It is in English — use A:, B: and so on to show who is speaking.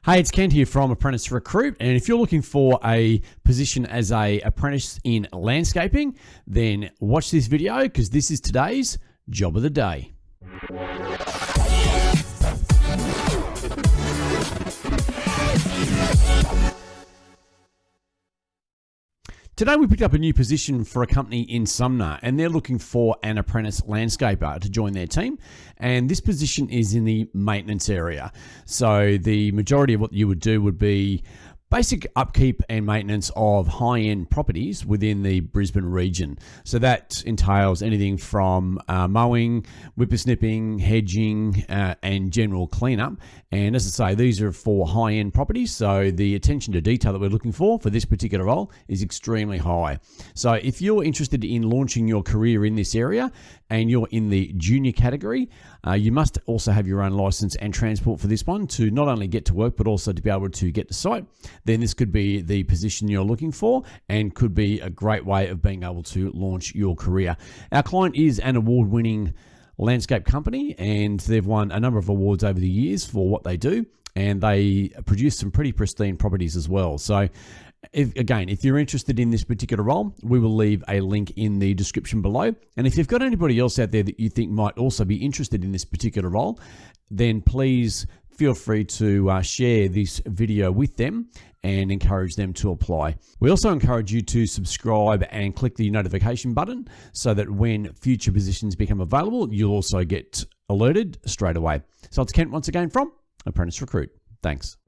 A: Hey, it's Kent here from Apprentice Recruit, and if you're looking for a position as a apprentice in landscaping, then watch this video because this is today's job of the day. Today we picked up a new position for a company in Sumner, and they're looking for an apprentice landscaper to join their team. And this position is in the maintenance area. So the majority of what you would do would be basic upkeep and maintenance of high-end properties within the Brisbane region. So that entails anything from mowing, whippersnipping, hedging, and general cleanup. And as I say, these are for high-end properties, so the attention to detail that we're looking for this particular role is extremely high. So if you're interested in launching your career in this area and you're in the junior category, you must also have your own license and transport for this one to not only get to work but also to be able to get to site. Then this could be the position you're looking for and could be a great way of being able to launch your career. Our client is an award-winning landscape company, and they've won a number of awards over the years for what they do, and they produce some pretty pristine properties as well. So if you're interested in this particular role, we will leave a link in the description below. And if you've got anybody else out there that you think might also be interested in this particular role, then please feel free to share this video with them and encourage them to apply. We also encourage you to subscribe and click the notification button so that when future positions become available, you'll also get alerted straight away. So it's Kent once again from Apprentice Recruit. Thanks.